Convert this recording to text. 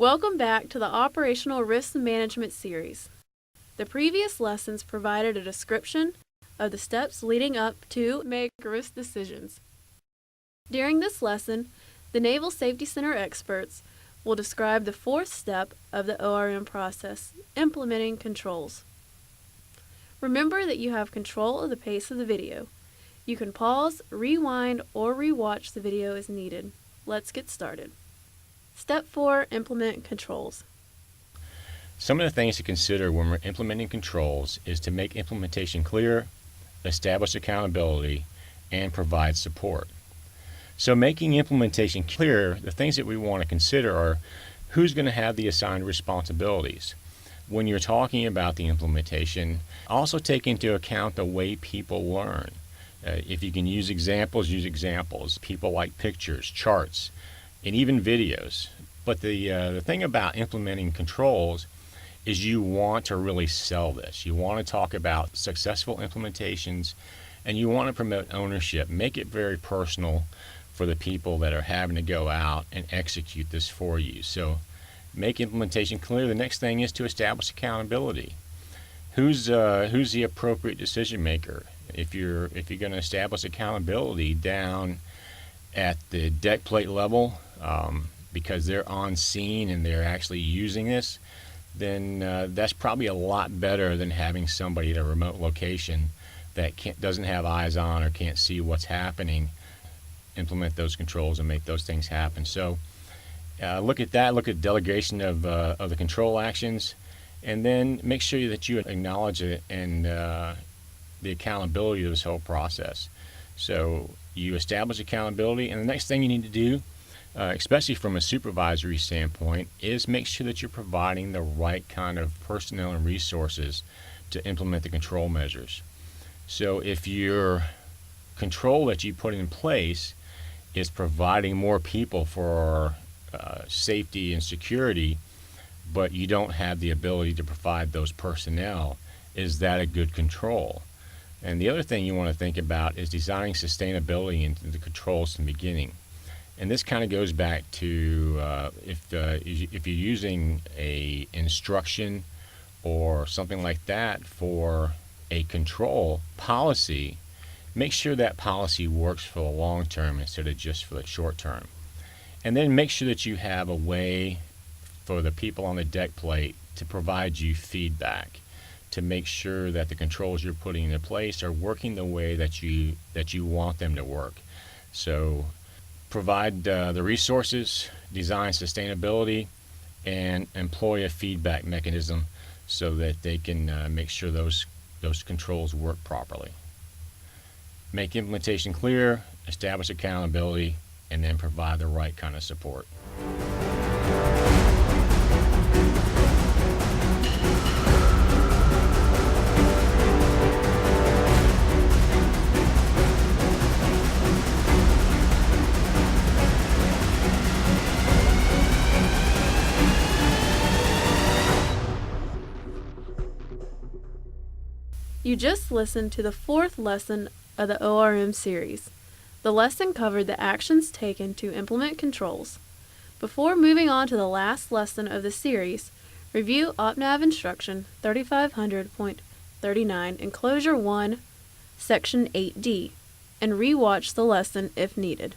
Welcome back to the Operational Risk Management series. The previous lessons provided a description of the steps leading up to make risk decisions. During this lesson, the Naval Safety Center experts will describe the fourth step of the ORM process, implementing controls. Remember that you have control of the pace of the video. You can pause, rewind, or rewatch the video as needed. Let's get started. Step 4, implement controls. Some of the things to consider when we're implementing controls is to make implementation clear, establish accountability, and provide support. So making implementation clear, the things that we want to consider are who's going to have the assigned responsibilities. When you're talking about the implementation, also take into account the way people learn. If you can use examples, use examples. People like pictures, charts, and even videos. But the thing about implementing controls is you want to really sell this. You want to talk about successful implementations, and you want to promote ownership. Make it very personal for the people that are having to go out and execute this for you. So make implementation clear. The next thing is to establish accountability. Who's the appropriate decision maker? If you're going to establish accountability down at the deck plate level, because they're on scene and they're actually using this, then that's probably a lot better than having somebody at a remote location that doesn't have eyes on or can't see what's happening, implement those controls and make those things happen. So look at that, look at delegation of the control actions, and then make sure that you acknowledge it and the accountability of this whole process. So you establish accountability, and the next thing you need to do, especially from a supervisory standpoint, is make sure that you're providing the right kind of personnel and resources to implement the control measures. So if your control that you put in place is providing more people for safety and security, but you don't have the ability to provide those personnel, is that a good control? And the other thing you want to think about is designing sustainability into the controls from the beginning. And this kind of goes back to if you're using a instruction or something like that for a control policy, make sure that policy works for the long term instead of just for the short term. And then make sure that you have a way for the people on the deck plate to provide you feedback, to make sure that the controls you're putting into place are working the way that you want them to work. So provide the resources, design sustainability, and employ a feedback mechanism so that they can make sure those controls work properly. Make implementation clear, establish accountability, and then provide the right kind of support. You just listened to the fourth lesson of the ORM series. The lesson covered the actions taken to implement controls. Before moving on to the last lesson of the series, review OpNav Instruction 3500.39 Enclosure 1, Section 8D, and rewatch the lesson if needed.